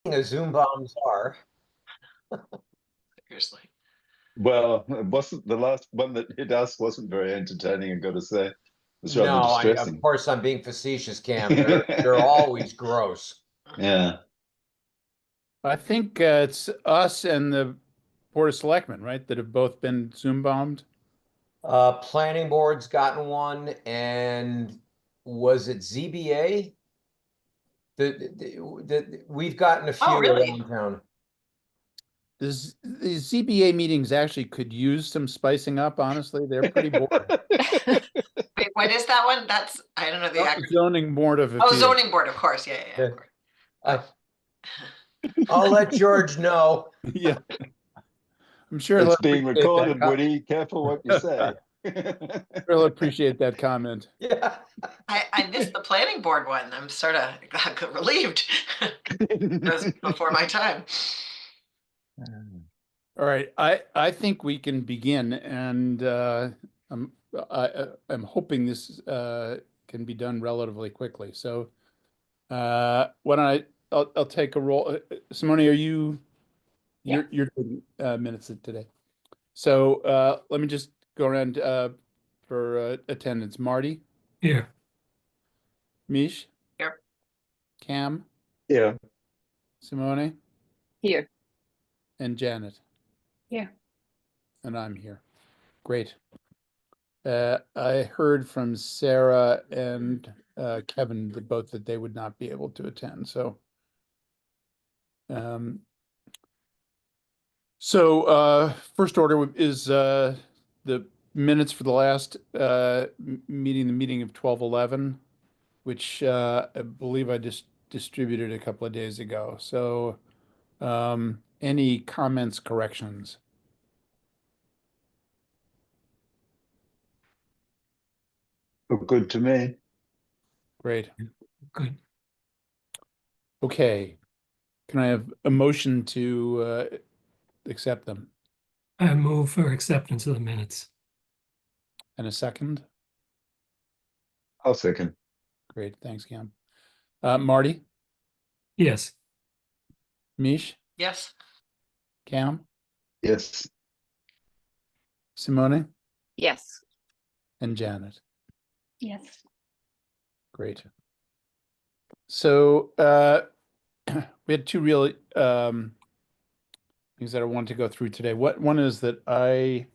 as Zoom bombs are. Seriously. Well, it wasn't the last one that hit us wasn't very entertaining, I've got to say. It was rather No, of distressing. course I'm being facetious, Cam. They're always gross. Yeah. I think it's us and the Board of Selectmen, right, that have both been Zoom bombed. Planning board's gotten one, and was it ZBA? We've gotten a few Oh, really? around town. The ZBA meetings actually could use some spicing up, honestly. They're pretty boring. Wait, what is that one? That's, I don't know the acronym. Zoning Board of Oh, Appeals. zoning board, of course. Yeah, yeah, of course. I, I'll let George know. Yeah. I'm sure It's he'll being appreciate that recorded, Woody. Careful what you say. he'll appreciate that comment. Yeah. I missed the planning board one. I'm sort of relieved. It was before my time. All right, I think we can begin, and I'm hoping this can be done relatively quickly. So, why don't I'll take a roll. Simone, are you? Yeah. You're taking minutes today. So let me just go around for attendance. Marty, Here. Mish, Here. Cam, Yeah. Simone, Here. and Janet. Here. And I'm here. Great. I heard from Sarah and Kevin both that they would not be able to attend. So, first order is the minutes for the last meeting, the meeting of 12/11, which I believe I just distributed a couple of days ago. So, any comments, corrections? Look good to me. Great. Good. Okay. Can I have a motion to accept them? I move for acceptance of the minutes. And a second? I'll second. Great. Thanks, Cam. Marty, Yes. Mish, Yes. Cam, Yes. Simone, Yes. and Janet. Yes. Great. So we had two really things that I wanted to go through today. One is that I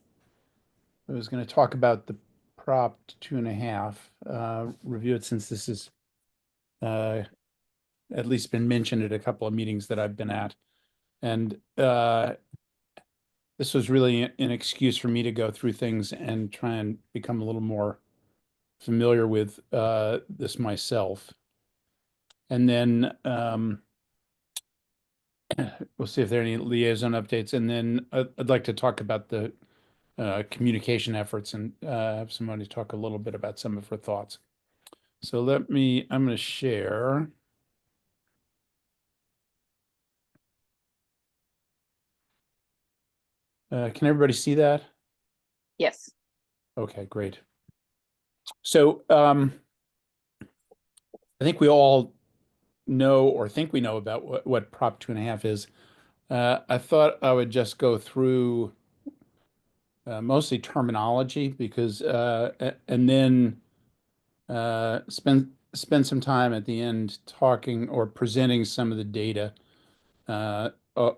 was going to talk about the Prop 2.5, review it since this is at least been mentioned at a couple of meetings that I've been at. And this was really an excuse for me to go through things and try and become a little more familiar with this myself. And then we'll see if there are any liaison updates. And then I'd like to talk about the communication efforts and have somebody talk a little bit about some of her thoughts. So I'm going to share. Can everybody see that? Yes. Okay, great. So I think we all know or think we know about what Prop 2.5 is. I thought I would just go through mostly terminology because and then spend some time at the end talking or presenting some of the data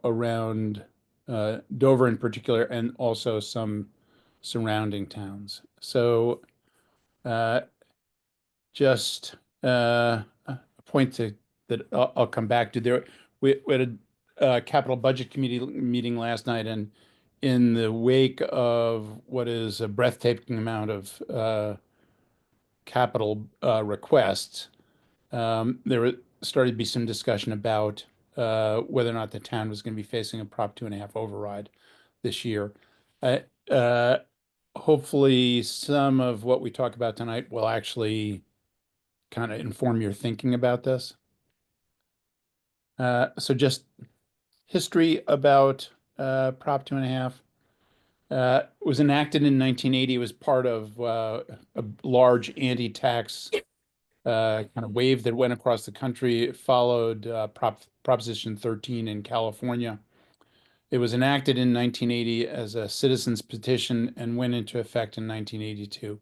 around Dover in particular, and also some surrounding towns. So just a point that I'll come back to there. We had a capital budget committee meeting last night, and in the wake of what is a breathtaking amount of capital requests, there started to be some discussion about whether or not the town was going to be facing a Prop 2.5 override this year. Hopefully, some of what we talk about tonight will actually kind of inform your thinking about this. So just history about Prop 2.5. It was enacted in 1980. It was part of a large anti-tax kind of wave that went across the country. It followed Proposition 13 in California. It was enacted in 1980 as a citizens petition and went into effect in 1982.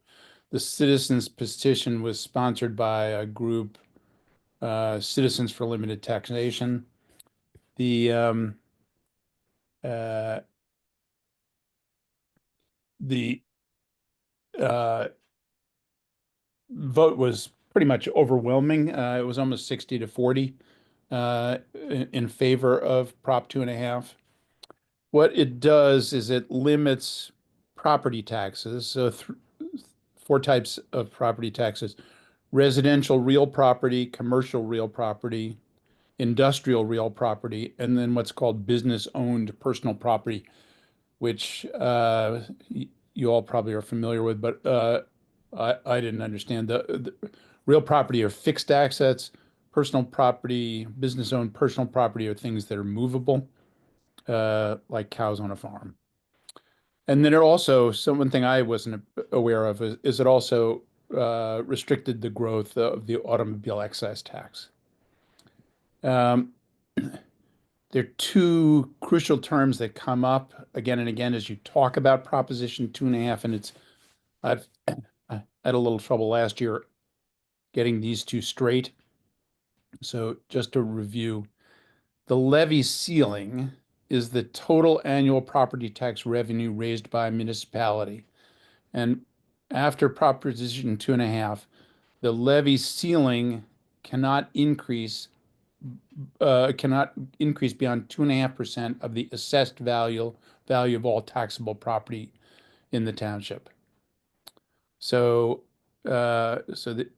The citizens petition was sponsored by a group, Citizens for Limited Taxation. The vote was pretty much overwhelming. It was almost 60 to 40 in favor of Prop 2.5. What it does is it limits property taxes. So four types of property taxes: residential real property, commercial real property, industrial real property, and then what's called business-owned personal property, which you all probably are familiar with, but I didn't understand. The real property are fixed assets. Personal property, business-owned personal property are things that are movable, like cows on a farm. And then it also, one thing I wasn't aware of is it also restricted the growth of the automobile excise tax. There are two crucial terms that come up again and again as you talk about Proposition 2.5, and I had a little trouble last year getting these two straight. So just to review, the levy ceiling is the total annual property tax revenue raised by a municipality. And after Proposition 2.5, the levy ceiling cannot increase beyond 2.5% of the assessed value of all taxable property in the township. So the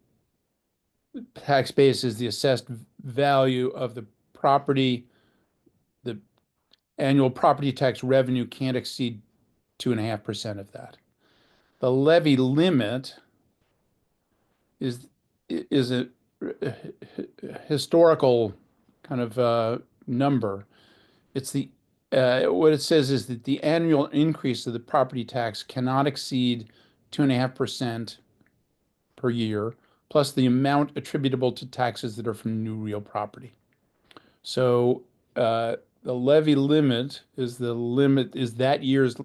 tax base is the assessed value of the property. The annual property tax revenue can't exceed 2.5% of that. The levy limit is a historical kind of number. It's what it says is that the annual increase of the property tax cannot exceed 2.5% per year, plus the amount attributable to taxes that are from new real property. So the levy limit is that year's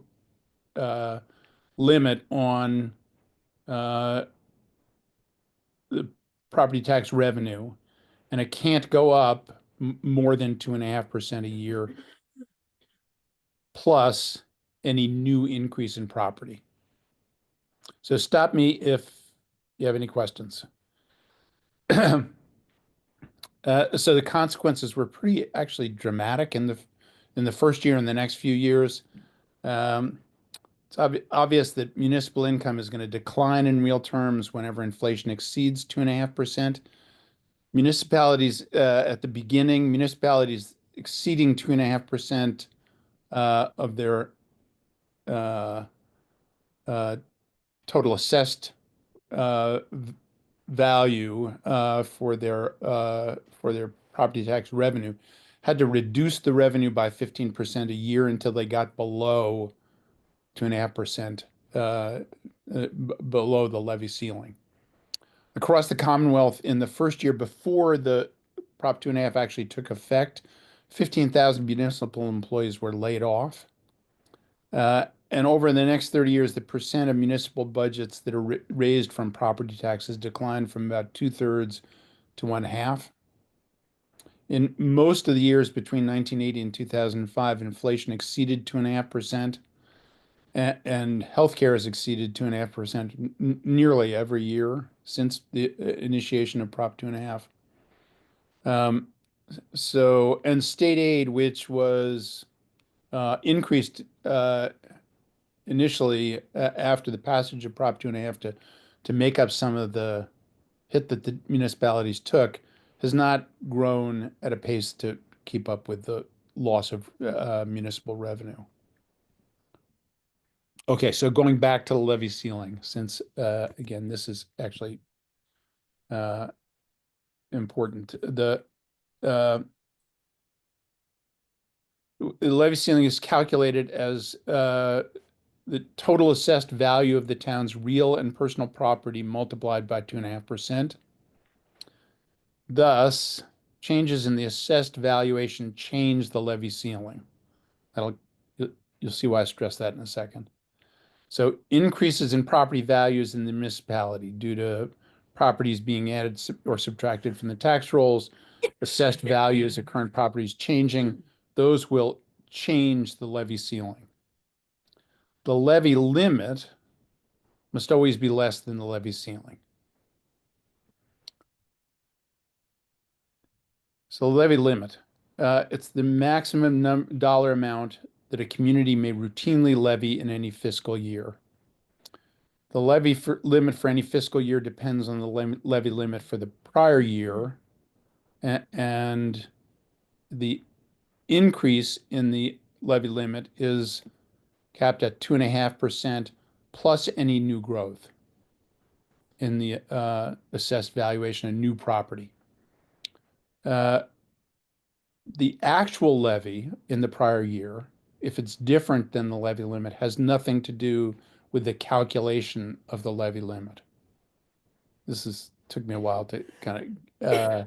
limit on the property tax revenue, and it can't go up more than 2.5% a year, plus any new increase in property. So stop me if you have any questions. So the consequences were pretty actually dramatic in the first year and the next few years. It's obvious that municipal income is going to decline in real terms whenever inflation exceeds 2.5%. Municipalities at the beginning, municipalities exceeding 2.5% of their total assessed value for their property tax revenue had to reduce the revenue by 15% a year until they got below 2.5% below the levy ceiling. Across the Commonwealth, in the first year before the Prop 2.5 actually took effect, 15,000 municipal employees were laid off. And over the next 30 years, the percent of municipal budgets that are raised from property taxes declined from about 2/3 to 1/2. In most of the years between 1980 and 2005, inflation exceeded 2.5%, and healthcare has exceeded 2.5% nearly every year since the initiation of Prop 2.5. And state aid, which was increased initially after the passage of Prop 2.5 to make up some of the hit that the municipalities took, has not grown at a pace to keep up with the loss of municipal revenue. Okay, so going back to the levy ceiling, since again, this is actually important. The levy ceiling is calculated as the total assessed value of the town's real and personal property multiplied by 2.5%. Thus, changes in the assessed valuation change the levy ceiling. You'll see why I stress that in a second. So increases in property values in the municipality due to properties being added or subtracted from the tax rolls, assessed values of current properties changing, those will change the levy ceiling. The levy limit must always be less than the levy ceiling. So the levy limit, it's the maximum dollar amount that a community may routinely levy in any fiscal year. The levy limit for any fiscal year depends on the levy limit for the prior year, and the increase in the levy limit is capped at 2.5% plus any new growth in the assessed valuation of new property. The actual levy in the prior year, if it's different than the levy limit, has nothing to do with the calculation of the levy limit. Took me a while to kind of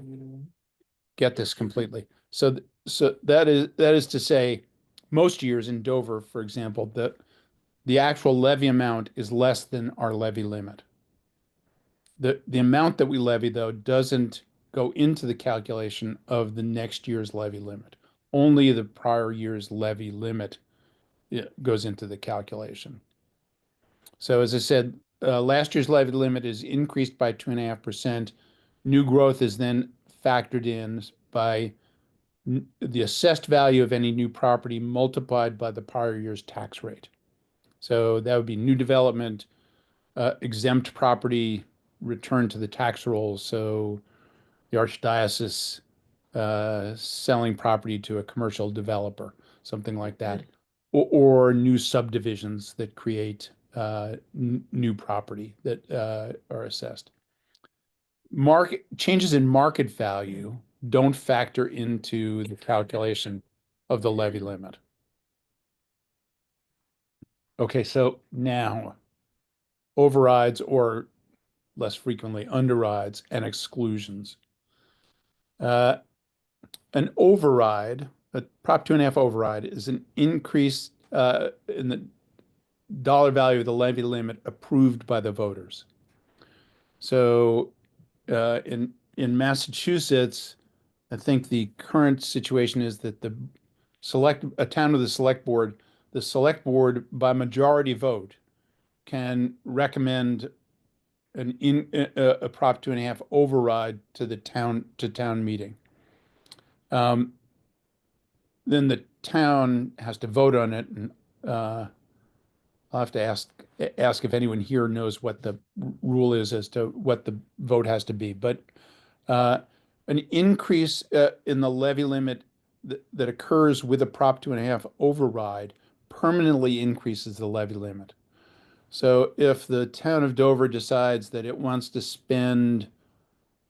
get this completely. So that is to say, most years in Dover, for example, the actual levy amount is less than our levy limit. The amount that we levy, though, doesn't go into the calculation of the next year's levy limit. Only the prior year's levy limit goes into the calculation. So as I said, last year's levy limit is increased by 2.5%. New growth is then factored in by the assessed value of any new property multiplied by the prior year's tax rate. So that would be new development, exempt property returned to the tax rolls. So the Archdiocese selling property to a commercial developer, something like that, or new subdivisions that create new property that are assessed. Changes in market value don't factor into the calculation of the levy limit. Okay, so now overrides, or less frequently underrides and exclusions. An override, a Prop 2.5 override, is an increase in the dollar value of the levy limit approved by the voters. So in Massachusetts, I think the current situation is that a town with a select board, the select board by majority vote can recommend a Prop 2.5 override to the town meeting. Then the town has to vote on it, and I'll have to ask if anyone here knows what the rule is as to what the vote has to be. But an increase in the levy limit that occurs with a Prop 2.5 override permanently increases the levy limit. So if the town of Dover decides that it wants to spend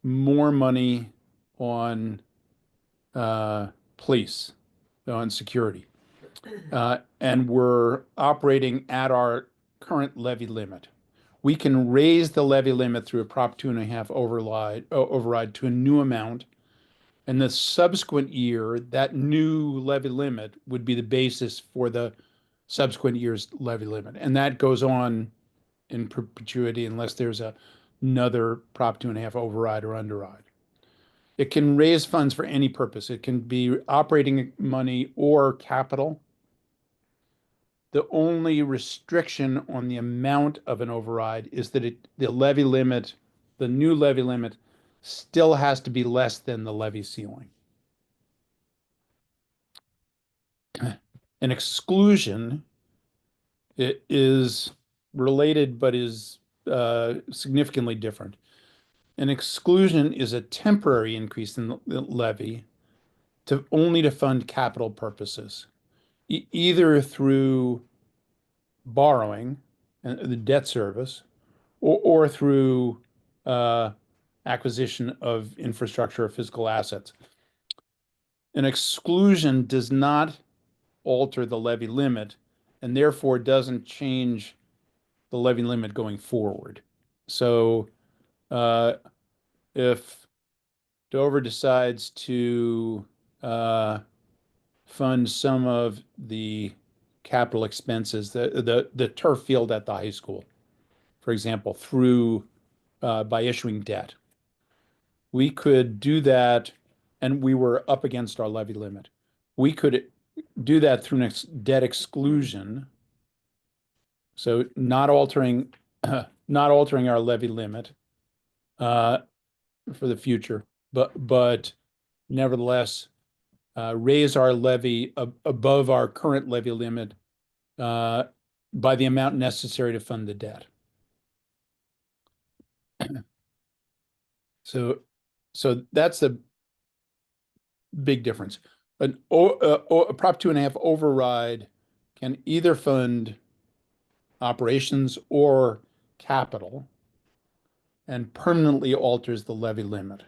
more money on police, on security, and we're operating at our current levy limit, we can raise the levy limit through a Prop 2.5 override to a new amount. And the subsequent year, that new levy limit would be the basis for the subsequent year's levy limit. And that goes on in perpetuity unless there's another Prop 2.5 override or underride. It can raise funds for any purpose. It can be operating money or capital. The only restriction on the amount of an override is that the new levy limit, still has to be less than the levy ceiling. An exclusion is related but is significantly different. An exclusion is a temporary increase in the levy only to fund capital purposes, either through borrowing, the debt service, or through acquisition of infrastructure or physical assets. An exclusion does not alter the levy limit and therefore doesn't change the levy limit going forward. So if Dover decides to fund some of the capital expenses, the turf field at the high school, for example, through by issuing debt. We could do that, and we were up against our levy limit. We could do that through an debt exclusion. So not altering our levy limit for the future, but nevertheless raise our levy above our current levy limit by the amount necessary to fund the debt. So that's the big difference. A Prop 2.5 override can either fund operations or capital and permanently alters the levy limit.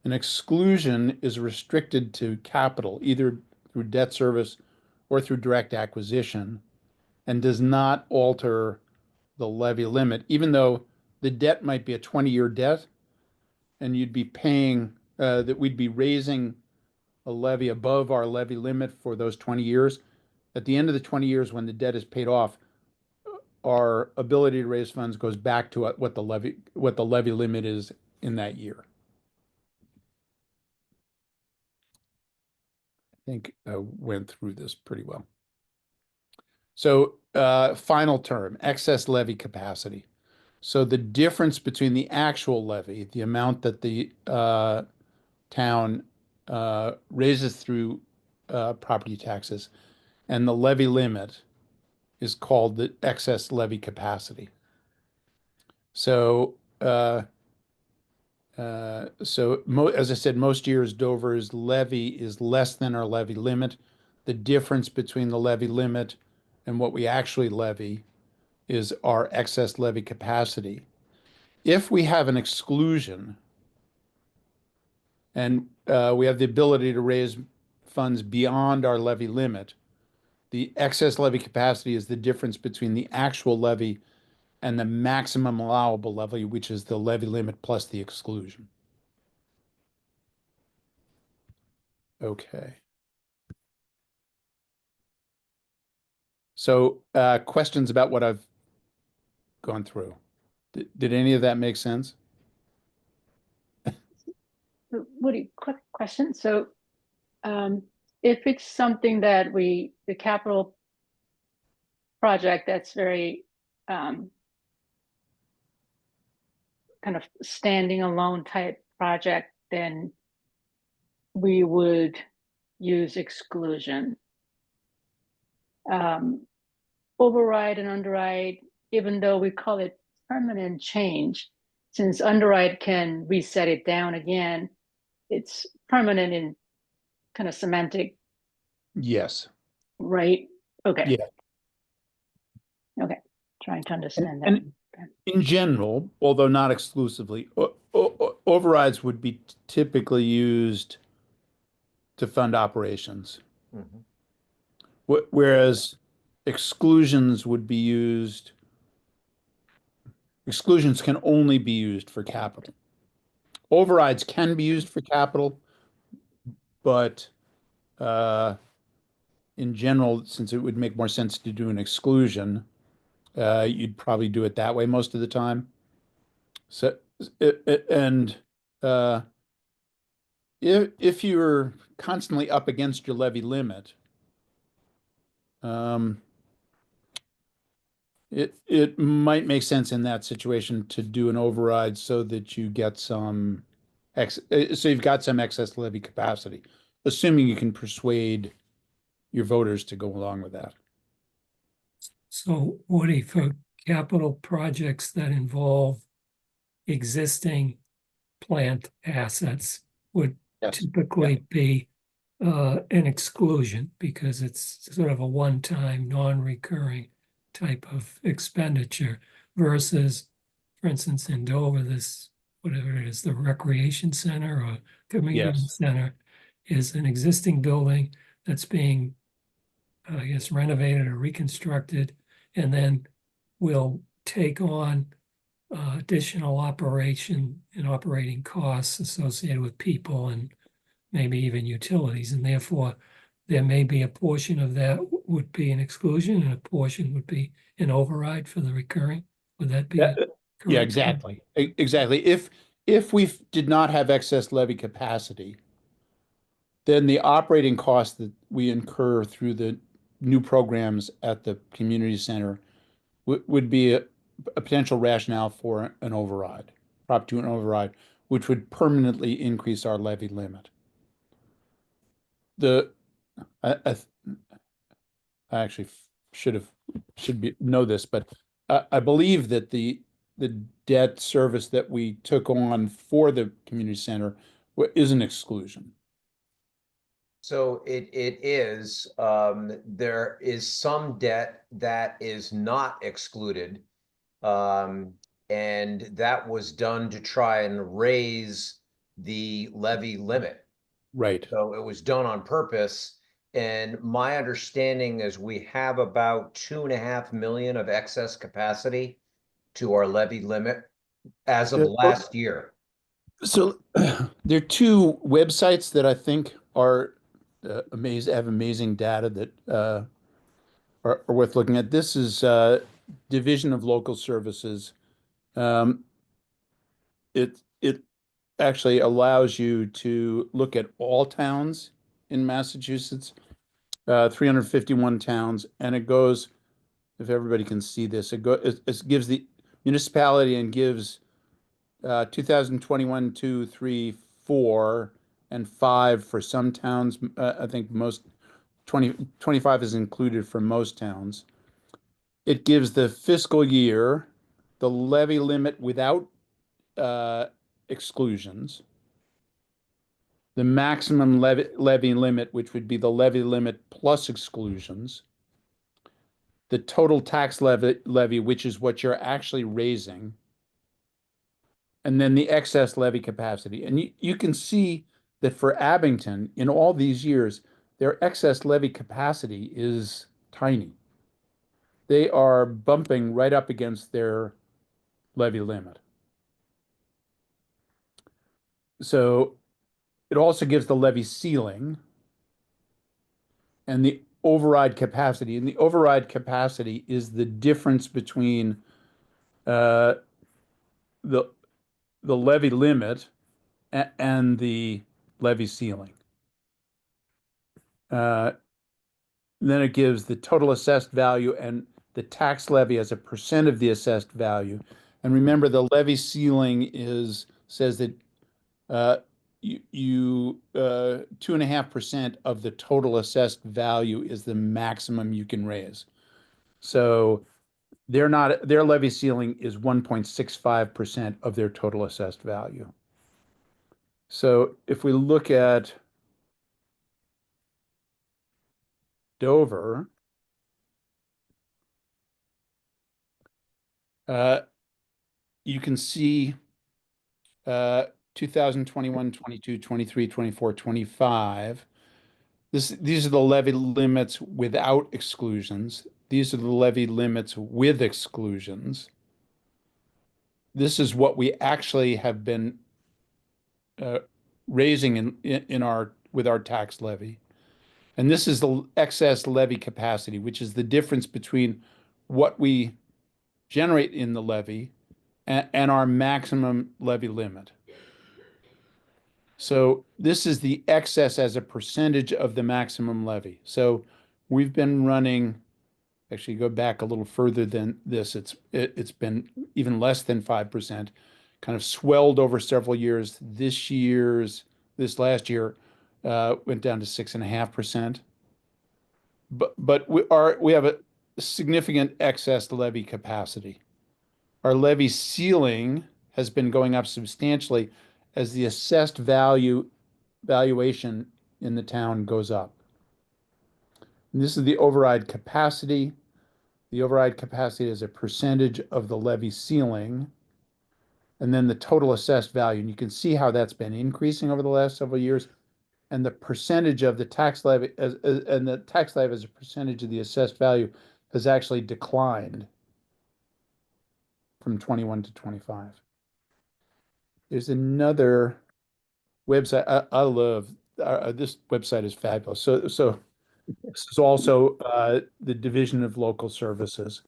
An exclusion is restricted to capital, either through debt service or through direct acquisition, and does not alter the levy limit, even though the debt might be a 20-year debt, and you'd be paying that we'd be raising a levy above our levy limit for those 20 years. At the end of the 20 years, when the debt is paid off, our ability to raise funds goes back to what the levy limit is in that year. I think I went through this pretty well. So final term, excess levy capacity. So the difference between the actual levy, the amount that the town raises through property taxes, and the levy limit is called the excess levy capacity. So as I said, most years Dover's levy is less than our levy limit. The difference between the levy limit and what we actually levy is our excess levy capacity. If we have an exclusion and we have the ability to raise funds beyond our levy limit, the excess levy capacity is the difference between the actual levy and the maximum allowable levy, which is the levy limit plus the exclusion. Okay. So questions about what I've gone through. Did any of that make sense? Woody, quick question. So if it's something that the capital project that's very kind of standing alone type project, then we would use exclusion. Override and underride, even though we call it permanent change, since underride can reset it down again, it's permanent in kind of semantic. Yes. Right? Okay. Yeah. Okay. Trying to understand that. And in general, although not exclusively, overrides would be typically used to fund operations. Mhm. Whereas exclusions can only be used for capital. Overrides can be used for capital, but in general, since it would make more sense to do an exclusion, you'd probably do it that way most of the time. So, if you're constantly up against your levy limit, it might make sense in that situation to do an override so that you get so you've got some excess levy capacity, assuming you can persuade your voters to go along with that. So Woody, for capital projects that involve existing plant assets would Yes. typically be an exclusion because it's sort of a one-time, non-recurring type of expenditure versus, for instance, in Dover, this, whatever it is, the recreation center or community Yes. center is an existing building that's being, I guess, renovated or reconstructed, and then will take on additional operation and operating costs associated with people and maybe even utilities, and therefore there may be a portion of that would be an exclusion and a portion would be an override for the recurring. Would that be Yeah, yeah, correct? exactly. Exactly. If we did not have excess levy capacity, then the operating costs that we incur through the new programs at the community center would be a potential rationale for an override, Prop 2 an override, which would permanently increase our levy limit. The I actually should know this, but I believe that the debt service that we took on for the community center is an exclusion. So it is, there is some debt that is not excluded. And that was done to try and raise the levy limit. Right. So it was done on purpose. And my understanding is we have about 2.5 million of excess capacity to our levy limit as of last year. So there are two websites that I think are have amazing data that are worth looking at. This is Division of Local Services. Um, it actually allows you to look at all towns in Massachusetts, 351 towns, and it goes, if everybody can see this, it gives the municipality and gives 2021, 2, 3, 4, and 5 for some towns. I think most 25 is included for most towns. It gives the fiscal year, the levy limit without exclusions, the maximum levy limit, which would be the levy limit plus exclusions, the total tax levy, which is what you're actually raising, and then the excess levy capacity. And you can see that for Abington, in all these years, their excess levy capacity is tiny. They are bumping right up against their levy limit. So it also gives the levy ceiling and the override capacity. And the override capacity is the difference between uh, the the levy limit and the levy ceiling. Uh, then it gives the total assessed value and the tax levy as a percent of the assessed value. And remember, the levy ceiling says that uh, 2.5% of the total assessed value is the maximum you can raise. So their levy ceiling is 1.65% of their total assessed value. So if we look at Dover, you can see 2021, 22, 23, 24, 25. These are the levy limits without exclusions. These are the levy limits with exclusions. This is what we actually have been raising with our tax levy. And this is the excess levy capacity, which is the difference between what we generate in the levy and our maximum levy limit. So this is the excess as a percentage of the maximum levy. So we've been running, actually go back a little further than this. It's been even less than 5%, kind of swelled over several years. This last year went down to 6.5%. But we have a significant excess levy capacity. Our levy ceiling has been going up substantially as the assessed valuation in the town goes up. And this is the override capacity. The override capacity is a percentage of the levy ceiling, and then the total assessed value. And you can see how that's been increasing over the last several years. And the percentage of the tax levy and the tax levy as a percentage of the assessed value has actually declined. from 21 to 25. There's another website. I love this website is fabulous. So this is also the Division of Local Services.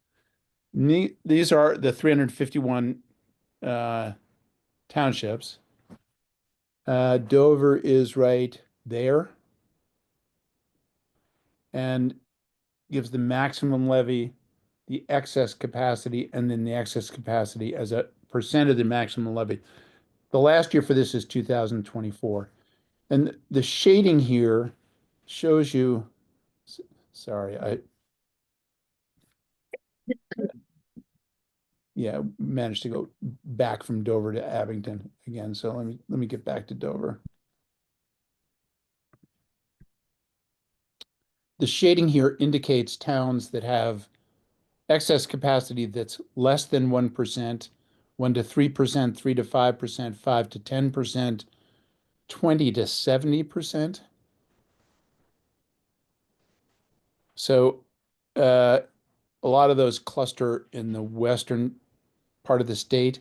These are the 351 townships. Dover is right there and gives the maximum levy, the excess capacity, and then the excess capacity as a percent of the maximum levy. The last year for this is 2024. And the shading here shows you, sorry, yeah, managed to go back from Dover to Abington again. So let me get back to Dover. The shading here indicates towns that have excess capacity that's less than 1%, 1 to 3%, 3 to 5%, 5 to 10%, 20 to 70%. So a lot of those cluster in the western part of the state,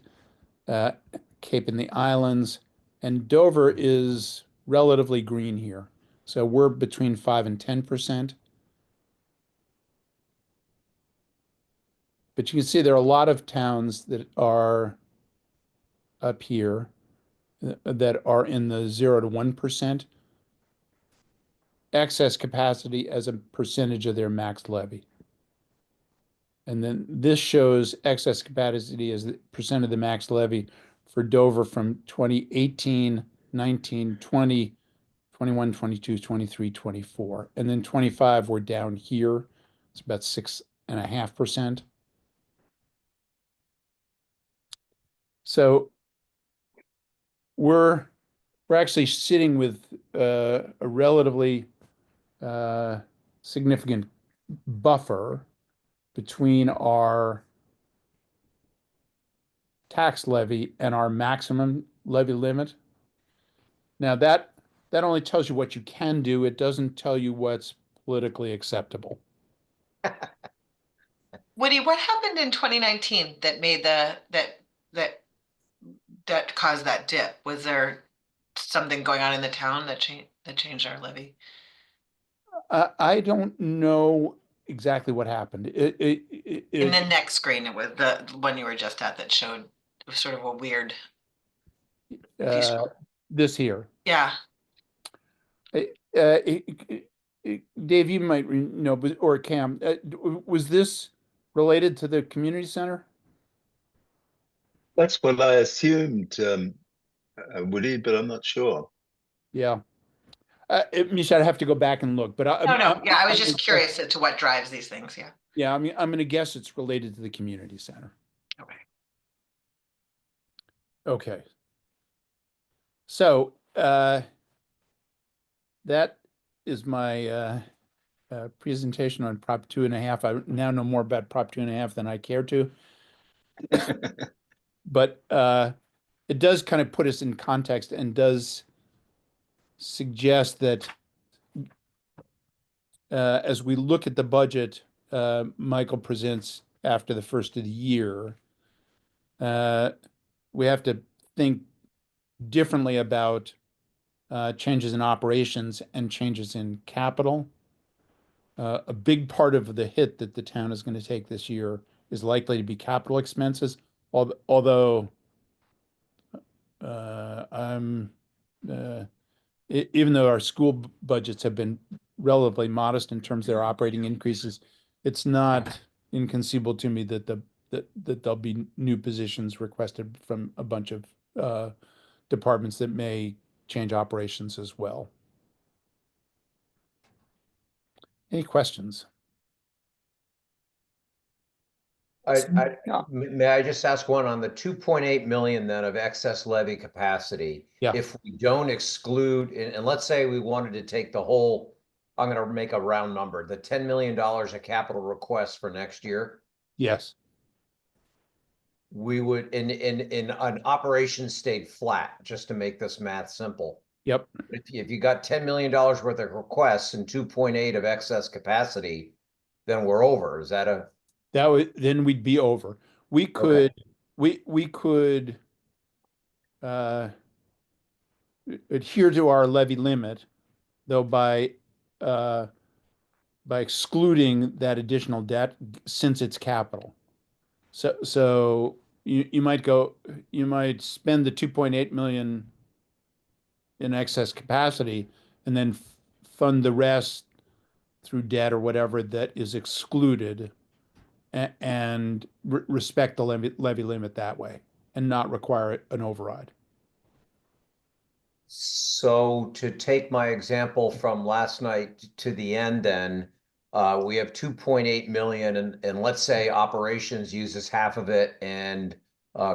Cape and the Islands, and Dover is relatively green here. So we're between 5 and 10%. But you can see there are a lot of towns that are up here that are in the 0 to 1% excess capacity as a percentage of their max levy. And then this shows excess capacity as the percent of the max levy for Dover from 2018, 19, 20, 21, 22, 23, 24. And then 25, we're down here. It's about 6.5%. So we're actually sitting with a relatively significant buffer between our tax levy and our maximum levy limit. Now that only tells you what you can do. It doesn't tell you what's politically acceptable. Woody, what happened in 2019 that made that caused that dip? Was there something going on in the town that changed our levy? I don't know exactly what happened. In the next screen, it was the one you were just at that showed sort of a weird. This here. Yeah. Dave, you might know, or Cam, was this related to the community center? That's what I assumed, Woody, but I'm not sure. Yeah. Misha, I'd have to go back and look, but Yeah, I was just curious as to what drives these things. Yeah. Yeah, I mean, I'm going to guess it's related to the community center. Okay. Okay. So that is my presentation on Prop 2.5. I now know more about Prop 2.5 than I care to. But it does kind of put us in context and does suggest that as we look at the budget Michael presents after the first of the year, we have to think differently about changes in operations and changes in capital. A big part of the hit that the town is going to take this year is likely to be capital expenses, although even though our school budgets have been relatively modest in terms of their operating increases, it's not inconceivable to me that that there'll be new positions requested from a bunch of departments that may change operations as well. Any questions? May I just ask one on the 2.8 million then of excess levy capacity? Yeah. If we don't exclude, and let's say we wanted to take the whole, I'm going to make a round number, the $10 million of capital requests for next year, Yes. we would, in an operation stayed flat, just to make this math simple. Yep. If you got $10 million worth of requests and 2.8 of excess capacity, then we're over. Is that a? Then we'd be over. We could we could adhere to our levy limit, though by excluding that additional debt since it's capital. So you might spend the 2.8 million in excess capacity and then fund the rest through debt or whatever that is excluded and respect the levy limit that way and not require an override. So to take my example from last night to the end, then we have 2.8 million, and let's say operations uses half of it, and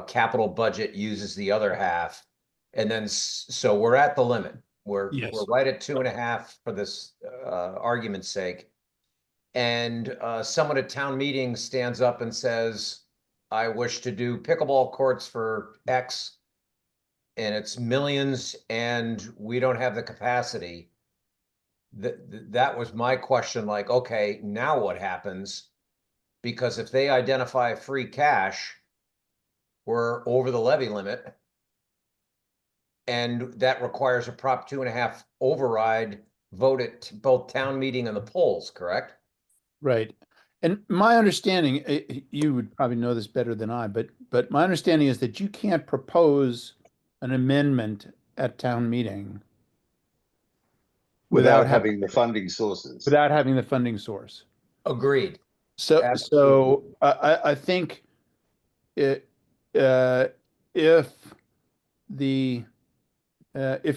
capital budget uses the other half, and then so we're at the limit. We're right at 2.5 for this argument's sake, and someone at town meeting stands up and says, "I wish to do pickleball courts for X." And it's millions and we don't have the capacity. That was my question, like, okay, now what happens? Because if they identify free cash, we're over the levy limit. And that requires a Prop 2.5 override vote at both town meeting and the polls, correct? Right. And my understanding, you would probably know this better than I, but my understanding is that you can't propose an amendment at town meeting Without having the funding sources. without having the funding source. Agreed. So Absolutely. I think if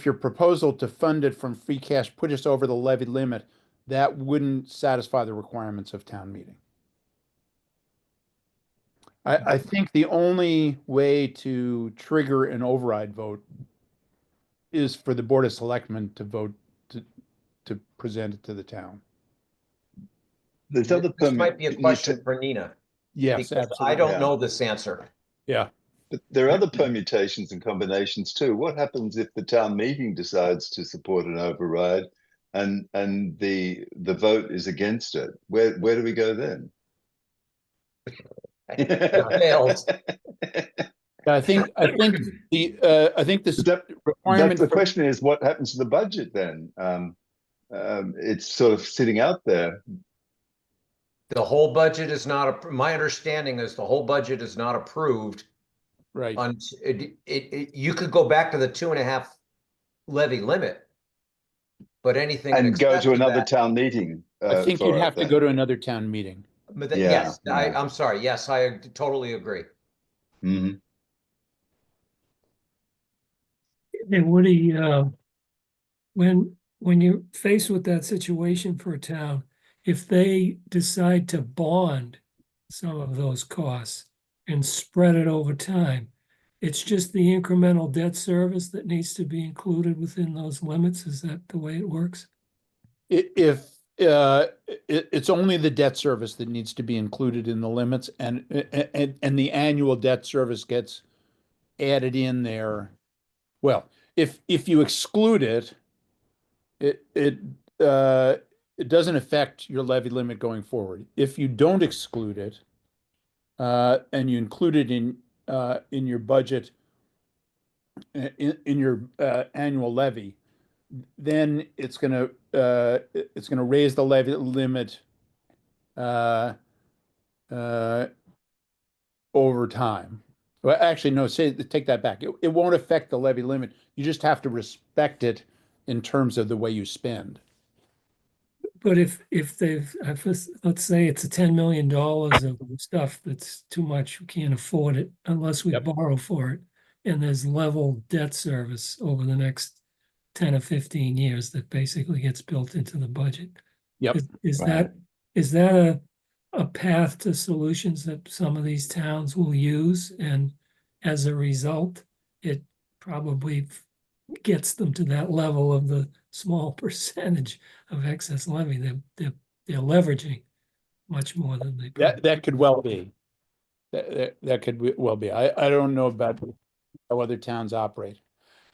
your proposal to fund it from free cash put us over the levy limit, that wouldn't satisfy the requirements of town meeting. I think the only way to trigger an override vote is for the Board of Selectmen to vote to present it to the town. There's other This might be a question for Nina. Yes, Because absolutely. I don't know this answer. Yeah. But there are other permutations and combinations too. What happens if the town meeting decides to support an override and the vote is against it? Where do we go then? Fails. I think this requirement The for, question is, what happens to the budget then? It's sort of sitting out there. The whole budget is not, my understanding is the whole budget is not approved. right. You could go back to the 2.5 levy limit. But anything in And go excess to of another that, town meeting. I think for you'd it have to then. go to another town meeting. but Yeah, yes, yeah. I'm sorry. Yes, I totally agree. Mhm. Hey, Woody, when you're faced with that situation for a town, if they decide to bond some of those costs and spread it over time, it's just the incremental debt service that needs to be included within those limits. Is that the way it works? If it's only the debt service that needs to be included in the limits, and the annual debt service gets added in there. Well, if you exclude it, it doesn't affect your levy limit going forward. If you don't exclude it, and you include it in your budget, in your annual levy, then it's gonna raise the levy limit uh, uh, over time. Well, actually, no, take that back. It won't affect the levy limit. You just have to respect it in terms of the way you spend. But if let's say it's a $10 million of stuff that's too much, we can't afford it unless we Yep. borrow for it. And there's level debt service over the next 10 or 15 years that basically gets built into the budget. Yep. Is Right. that a path to solutions that some of these towns will use? And as a result, it probably gets them to that level of the small percentage of excess levy. They're leveraging much more than they. That could well be. That could well be. I don't know about how other towns operate.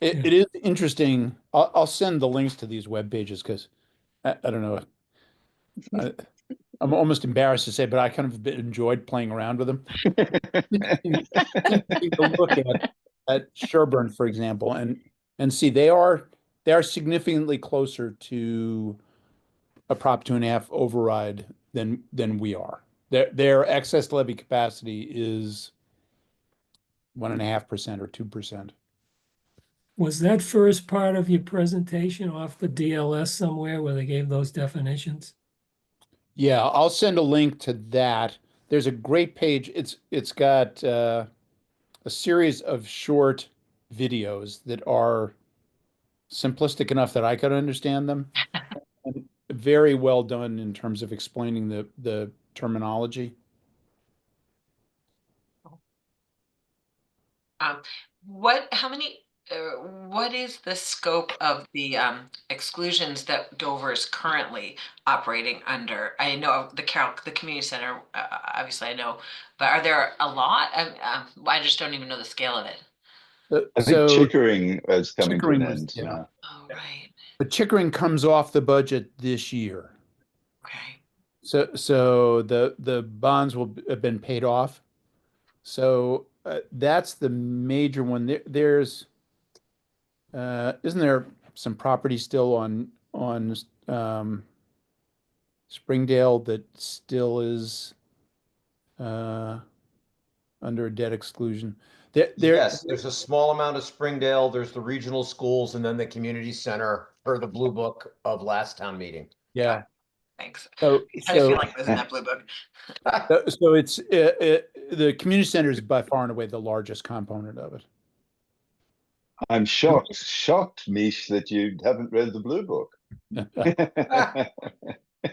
Yeah. It is interesting. I'll send the links to these web pages because I don't know. I'm almost embarrassed to say, but I kind of enjoyed playing around with them. Taking a look at Sherburne, for example, and see they are significantly closer to a Prop 2.5 override than we are. Their excess levy capacity is 1.5% or 2%. Was that first part of your presentation off the DLS somewhere where they gave those definitions? Yeah, I'll send a link to that. There's a great page. It's got a series of short videos that are simplistic enough that I could understand them, and very well done in terms of explaining the terminology. Um, what is the scope of the exclusions that Dover is currently operating under? I know the community center, obviously I know, but are there a lot? I just don't even know the scale of it. I think So Chickering is coming to an Chickering was, end yeah. now. Oh, right. But Chickering comes off the budget this year. Okay. So the bonds will have been paid off. So that's the major one. There's isn't there some property still on Springdale that still is under a debt exclusion? Yes, there's a small amount of Springdale, there's the regional schools, and then the community center per the blue book of last town meeting. Yeah. Thanks. So I feel like it was in that blue book. so it's the community center is by far and away the largest component of it. I'm shocked, Mish, that you haven't read the blue book. Yeah,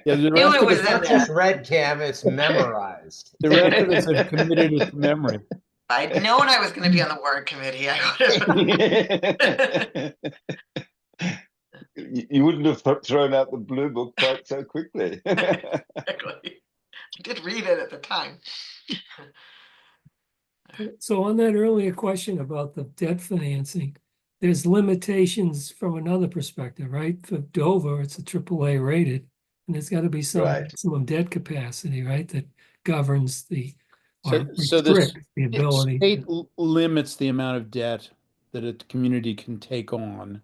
the Knew rest it of was it, It's not in just there. read, Cam, it's memorized. the rest of us have committed it to memory. I'd known I was going to be on the warrant committee. I would have. You wouldn't have thrown out the blue book quite so quickly. Exactly. I did read it at the time. So on that earlier question about the debt financing, there's limitations from another perspective, right? For Dover, it's a AAA rated, and there's got to be some Right. maximum debt capacity, right? That governs the, or So restricts the ability. state limits the amount of debt that a community can take on.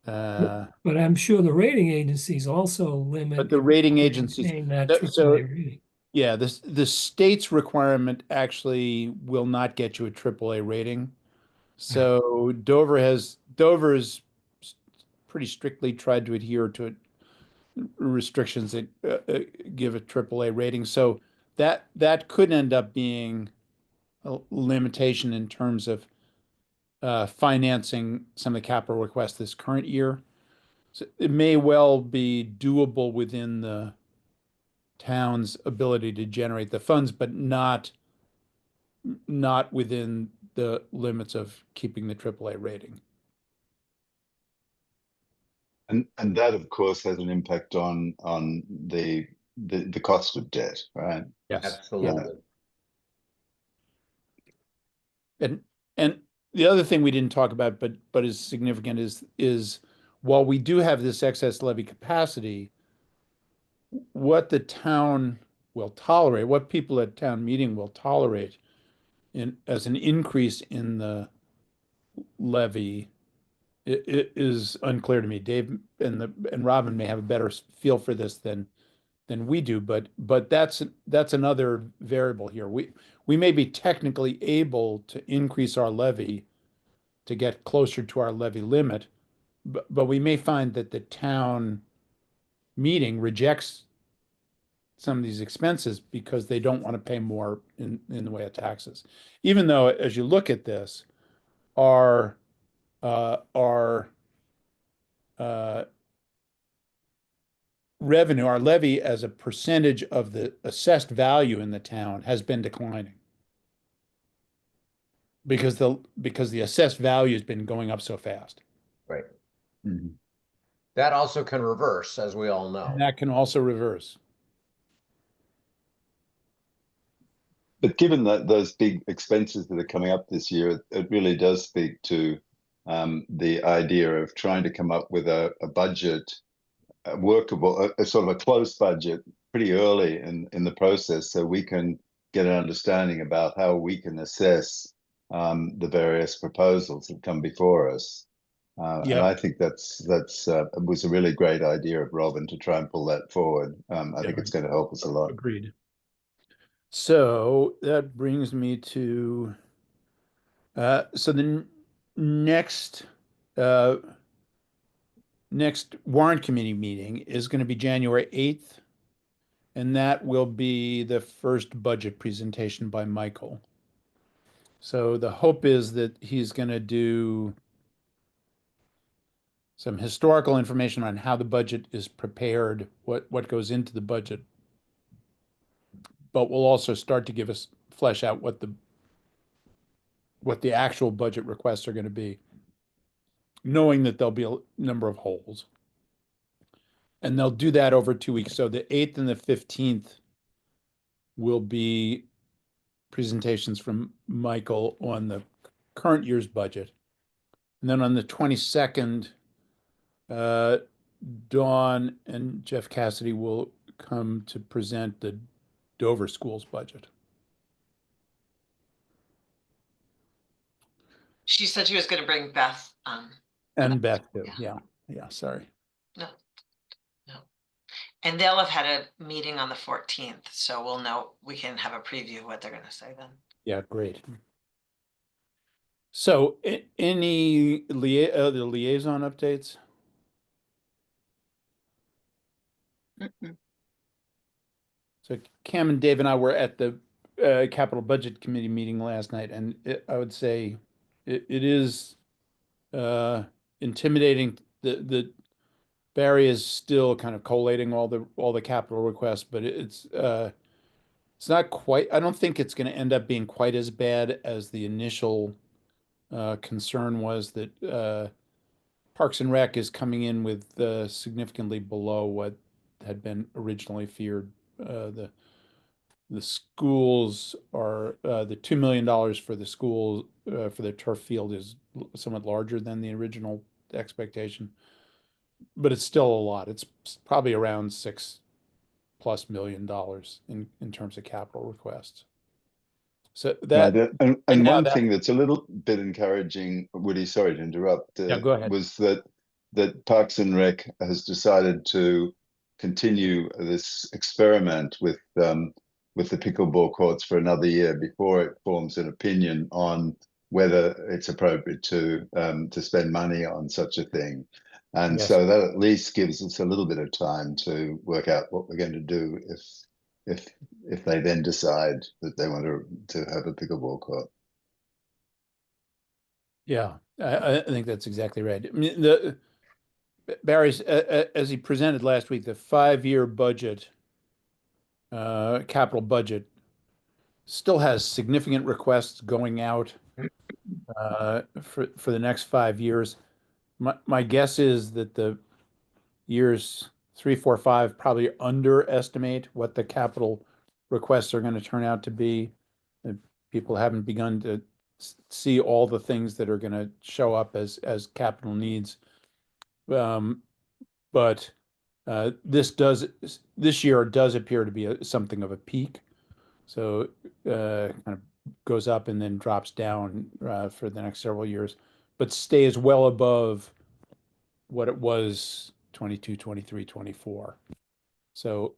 But I'm sure the rating agencies also limit. But the rating agencies, maintain that so AAA rating. yeah, the state's requirement actually will not get you a AAA rating. So Dover has pretty strictly tried to adhere to restrictions that give a AAA rating. So that could end up being a limitation in terms of financing some of the capital requests this current year. So it may well be doable within the town's ability to generate the funds, but not within the limits of keeping the AAA rating. And that, of course, has an impact on the cost of debt, right? Yes. Absolutely. And the other thing we didn't talk about, but is significant is while we do have this excess levy capacity, what the town will tolerate, what people at town meeting will tolerate as an increase in the levy, it is unclear to me. Dave and Robin may have a better feel for this than we do, but that's another variable here. We may be technically able to increase our levy to get closer to our levy limit, but we may find that the town meeting rejects some of these expenses because they don't want to pay more in the way of taxes. Even though, as you look at this, our revenue, our levy as a percentage of the assessed value in the town has been declining because the assessed value has been going up so fast. Right. Mhm. That also can reverse, as we all know. And that can also reverse. But given that those big expenses that are coming up this year, it really does speak to the idea of trying to come up with a budget, workable, a sort of a close budget pretty early in the process, so we can get an understanding about how we can assess the various proposals that come before us. And Yep. I think that's was a really great idea of Robin to try and pull that forward. I think it's going to help us a lot. Agreed. So that brings me to so the next uh, next warrant committee meeting is going to be January 8th, and that will be the first budget presentation by Michael. So the hope is that he's going to do some historical information on how the budget is prepared, what goes into the budget, but we'll also start to give us flesh out what the actual budget requests are going to be, knowing that there'll be a number of holes. And they'll do that over 2 weeks. So the 8th and the 15th will be presentations from Michael on the current year's budget. And then on the 22nd, Dawn and Jeff Cassidy will come to present the Dover Schools budget. She said she was going to bring Beth. And Beth too. Yeah. Yeah. Sorry. No. And they'll have had a meeting on the 14th, so we'll know, we can have a preview of what they're going to say then. Yeah, great. So any other liaison updates? So Cam and Dave and I were at the Capital Budget Committee meeting last night, and I would say it is intimidating. The Barry is still kind of collating all the capital requests, but it's not quite. I don't think it's going to end up being quite as bad as the initial concern was that Parks and Rec is coming in with significantly below what had been originally feared. The schools are the $2 million for the school for the turf field is somewhat larger than the original expectation, but it's still a lot. It's probably around $6+ million in terms of capital requests. So that and one that, thing that's a little bit encouraging, Woody, sorry to interrupt, yeah, go ahead. was that Parks and Rec has decided to continue this experiment with the pickleball courts for another year before it forms an opinion on whether it's appropriate to spend money on such a thing. And Yes. so that at least gives us a little bit of time to work out what we're going to do if they then decide that they want to have a pickleball court. Yeah, I think that's exactly right. I mean, Barry's as he presented last week, the 5-year budget, capital budget, still has significant requests going out for the next 5 years. My guess is that the years 3, 4, 5 probably underestimate what the capital requests are going to turn out to be. People haven't begun to see all the things that are going to show up as capital needs. But this year does appear to be something of a peak. So kind of goes up and then drops down for the next several years, but stays well above what it was 22, 23, 24. So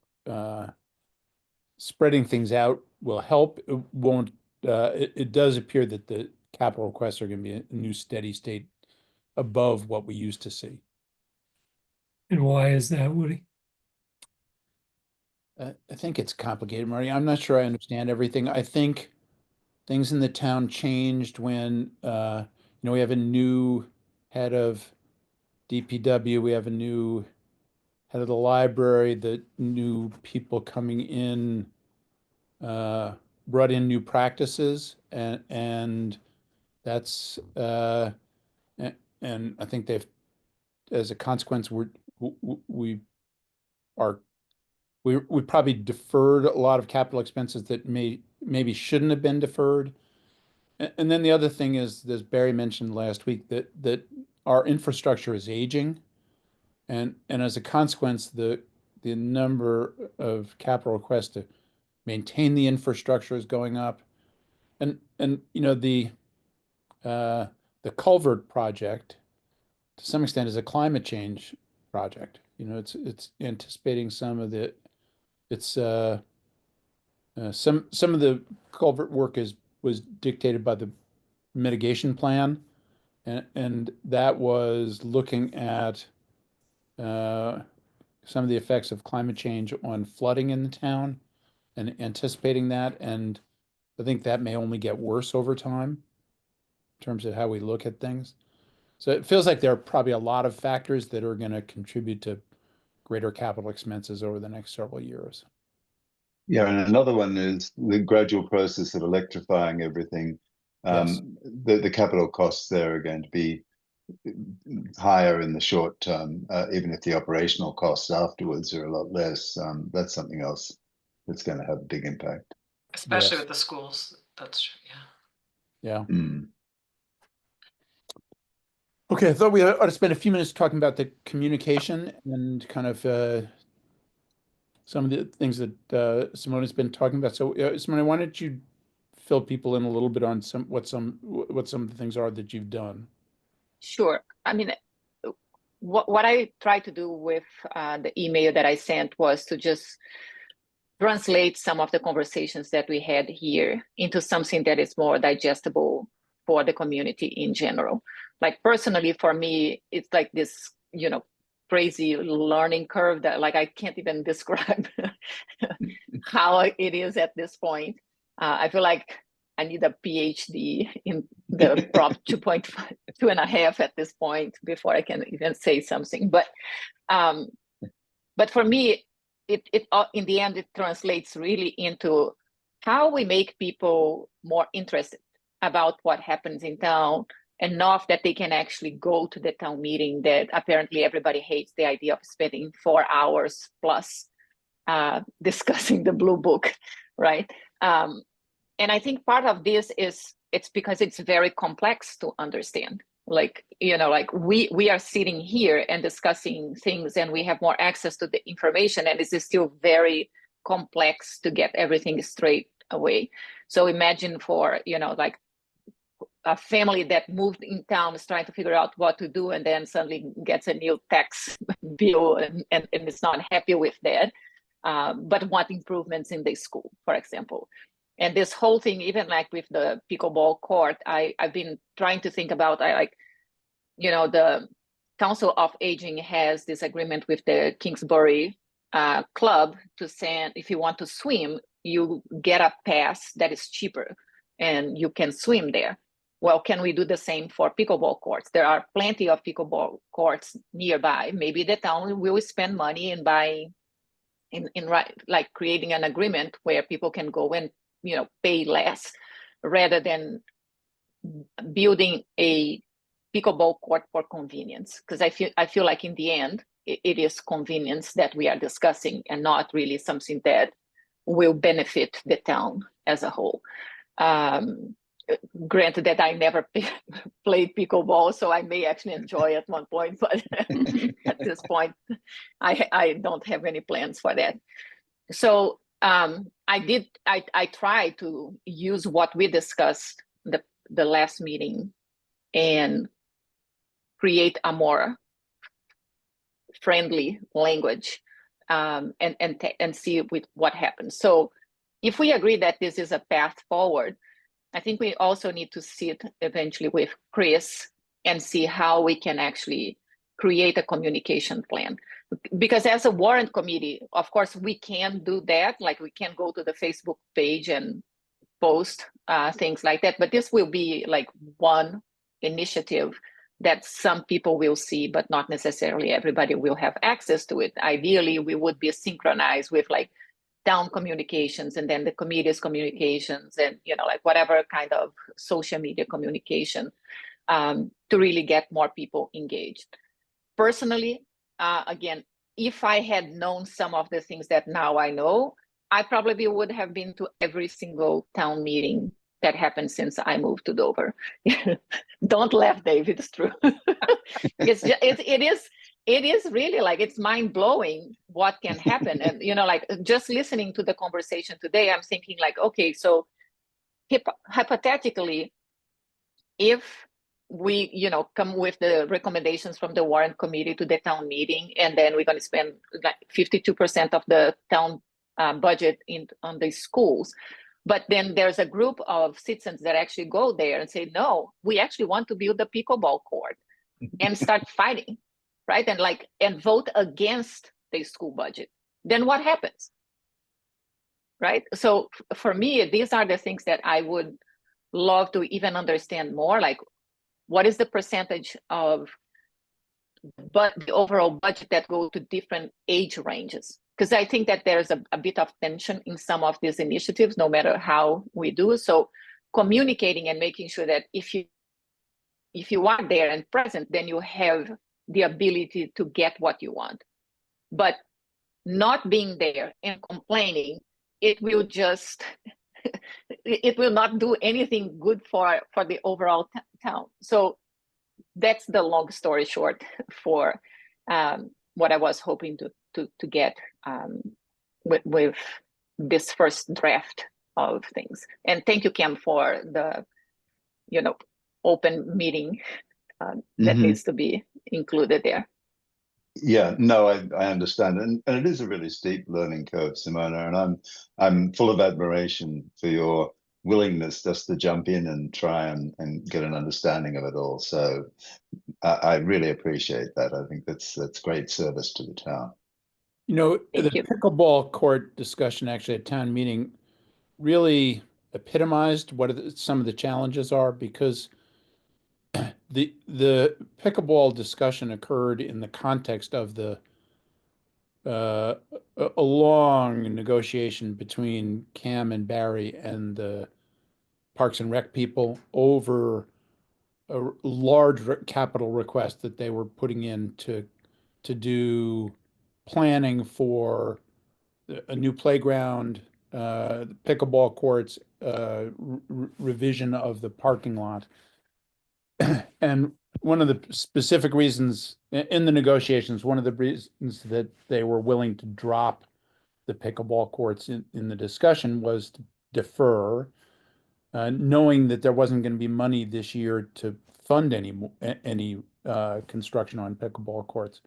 spreading things out will help. It won't. It does appear that the capital requests are going to be a new steady state above what we used to see. And why is that, Woody? I think it's complicated, Marty. I'm not sure I understand everything. I think things in the town changed when we have a new head of DPW, we have a new head of the library, the new people coming in brought in new practices, and that's and I think they've, as a consequence, we probably deferred a lot of capital expenses that maybe shouldn't have been deferred. And then the other thing is, as Barry mentioned last week, that our infrastructure is aging, and as a consequence, the the number of capital requests to maintain the infrastructure is going up. And you know, the culvert project to some extent is a climate change project. You know, it's anticipating some of the some of the culvert work was dictated by the mitigation plan, and that was looking at some of the effects of climate change on flooding in the town and anticipating that. And I think that may only get worse over time in terms of how we look at things. So it feels like there are probably a lot of factors that are going to contribute to greater capital expenses over the next several years. Yeah, and another one is the gradual process of electrifying everything. Yes. The capital costs there are going to be higher in the short term, even if the operational costs afterwards are a lot less. That's something else that's going to have a big impact. Especially Yes. with the schools. That's true. Yeah. Yeah. Mm. Okay, I thought we ought to spend a few minutes talking about the communication and kind of some of the things that Simone has been talking about. So, Simone, why don't you fill people in a little bit on what some of the things are that you've done? Sure. I mean, what I tried to do with the email that I sent was to just translate some of the conversations that we had here into something that is more digestible for the community in general. Like personally, for me, it's like this, crazy learning curve that like I can't even describe how it is at this point. I feel like I need a PhD in the Prop 2.5, 2.5 at this point before I can even say something. But for me, it in the end, it translates really into how we make people more interested about what happens in town, enough that they can actually go to the town meeting. That apparently everybody hates the idea of spending 4 hours plus discussing the blue book, right? And I think part of this is it's because it's very complex to understand. Like, like we are sitting here and discussing things and we have more access to the information, and it's still very complex to get everything straight away. So imagine for, like a family that moved in town is trying to figure out what to do and then suddenly gets a new tax bill and is not happy with that, but want improvements in the school, for example. And this whole thing, even like with the pickleball court, I've been trying to think about, the Council of Aging has this agreement with the Kingsbury Club to send, if you want to swim, you get a pass that is cheaper and you can swim there. Well, can we do the same for pickleball courts? There are plenty of pickleball courts nearby. Maybe the town will spend money in buying, like creating an agreement where people can go and pay less rather than building a pickleball court for convenience. Because I feel like in the end, it is convenience that we are discussing and not really something that will benefit the town as a whole. Granted that I never played pickleball, so I may actually enjoy at one point, but at this point, I don't have any plans for that. So I tried to use what we discussed the last meeting and create a more friendly language and see with what happens. So if we agree that this is a path forward, I think we also need to sit eventually with Chris and see how we can actually create a communication plan. Because as a warrant committee, of course, we can do that. Like we can go to the Facebook page and post things like that. But this will be like one initiative that some people will see, but not necessarily everybody will have access to it. Ideally, we would be synchronized with like town communications and then the committee's communications and, like whatever kind of social media communication to really get more people engaged. Personally, again, if I had known some of the things that now I know, I probably would have been to every single town meeting that happened since I moved to Dover. Don't laugh, Dave, it's true. It is it is really like, it's mind blowing what can happen. And, you know, like just listening to the conversation today, I'm thinking like, okay, so hypothetically, if we, you know, come with the recommendations from the Warrant Committee to the town meeting, and then we're going to spend like 52% of the town budget on the schools. But then there's a group of citizens that actually go there and say, no, we actually want to build a pickleball court and start fighting, right? And vote against the school budget. Then what happens? Right? So for me, these are the things that I would love to even understand more, like what is the percentage of the overall budget that go to different age ranges? Because I think that there's a bit of tension in some of these initiatives, no matter how we do. So communicating and making sure that if you are there and present, then you have the ability to get what you want. But not being there and complaining, it will just it will not do anything good for the overall town. So that's the long story short for what I was hoping to get with this first draft of things. And thank you, Cam, for the, you know, open meeting that needs to be included there. Yeah, no, I understand, and it is a really steep learning curve, Simona, and I'm full of admiration for your willingness just to jump in and try and get an understanding of it all. So I really appreciate that. I think that's great service to the town. You know, Thank the you. pickleball court discussion actually at town meeting really epitomized what some of the challenges are, because the pickleball discussion occurred in the context of a long negotiation between Cam and Barry and the Parks and Rec people over a large capital request that they were putting in to do planning for a new playground, pickleball courts, revision of the parking lot. And one of the specific reasons in the negotiations, one of the reasons that they were willing to drop the pickleball courts in the discussion was to defer, knowing that there wasn't going to be money this year to fund any construction on pickleball courts.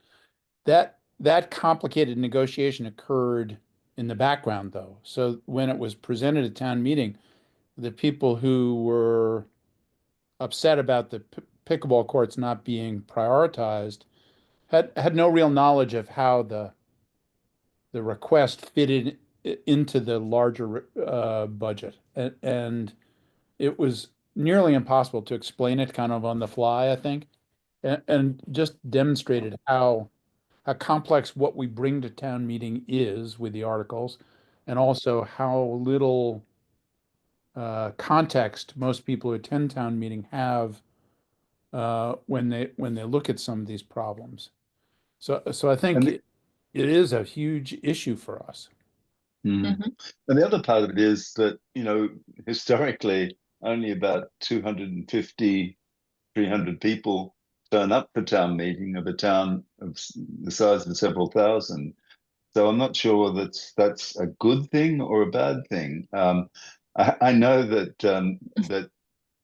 That complicated negotiation occurred in the background, though. So when it was presented at town meeting, the people who were upset about the pickleball courts not being prioritized had no real knowledge of how the request fitted into the larger budget, and it was nearly impossible to explain it kind of on the fly, I think, and just demonstrated how complex what we bring to town meeting is with the articles, and also how little context most people who attend town meeting have when they look at some of these problems. So I think it is a huge issue for us. And the other part of it is that, you know, historically only about 250, 300 people turn up for town meeting of a town of the size of several thousand. So I'm not sure that's a good thing or a bad thing. I know that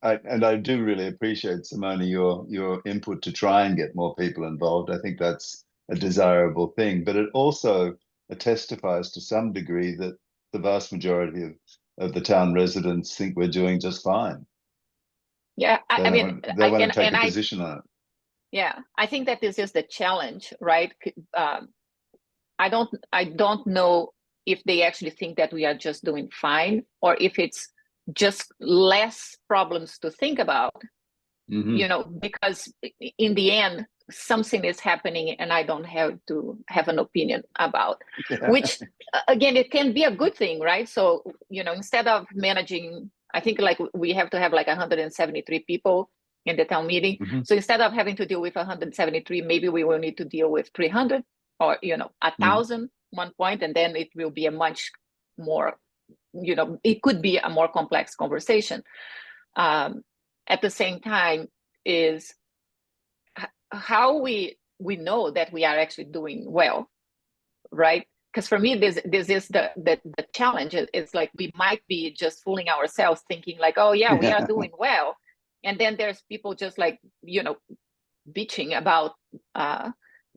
I do really appreciate, Simona, your input to try and get more people involved. I think that's a desirable thing, but it also testifies to some degree that the vast majority of the town residents think we're doing just fine. Yeah, I mean, they want to take a position on it. Yeah, I think that this is the challenge, right? I don't know if they actually think that we are just doing fine, or if it's just less problems to think about, you know, because in the end, something is happening and I don't have to have an opinion about, which again, it can be a good thing, right? So, you know, instead of managing, I think like we have to have like 173 people in the town meeting. So instead of having to deal with 173, maybe we will need to deal with 300 or, you know, 1,000 one point, and then it will be a much more, you know, it could be a more complex conversation. At the same time is how we we know that we are actually doing well, right? Because for me, this is the challenge. It's like we might be just fooling ourselves, thinking like, oh yeah, we are doing well, and then there's people just like, you know, bitching about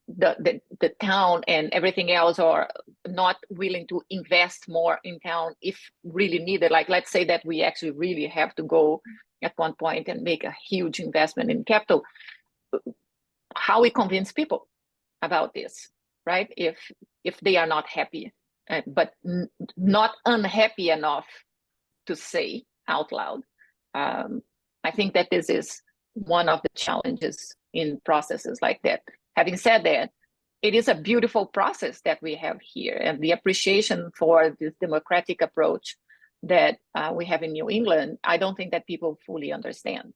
the town and everything else, or not willing to invest more in town if really needed. Like, let's say that we actually really have to go at one point and make a huge investment in capital. How we convince people about this, right? If they are not happy, but not unhappy enough to say out loud. I think that this is one of the challenges in processes like that. Having said that, it is a beautiful process that we have here, and the appreciation for this democratic approach that we have in New England, I don't think that people fully understand.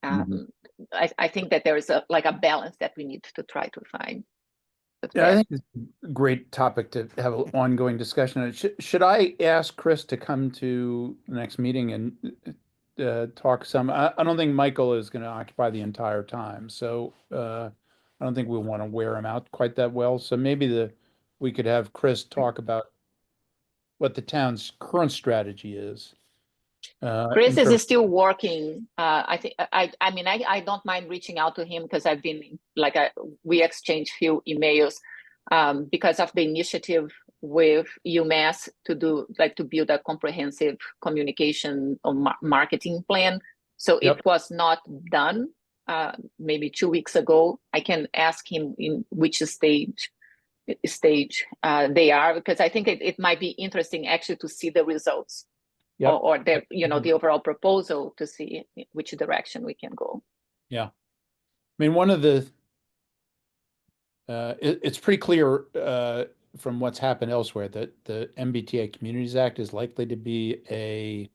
I think that there is a balance that we need to try to find. Yeah, I think it's a great topic to have an ongoing discussion on. Should I ask Chris to come to the next meeting and talk some? I don't think Michael is going to occupy the entire time, so I don't think we want to wear him out quite that well. So maybe we could have Chris talk about what the town's current strategy is. Chris is still working. I think I mean I don't mind reaching out to him, because I've been we exchanged few emails because of the initiative with UMass to build a comprehensive communication or marketing plan. So Yep. It was not done maybe 2 weeks ago. I can ask him in which stage they are, because I think it might be interesting actually to see the results. Yep. Or the the overall proposal, to see which direction we can go. Yeah, I mean, one of the it's pretty clear from what's happened elsewhere that the MBTA Communities Act is likely to be a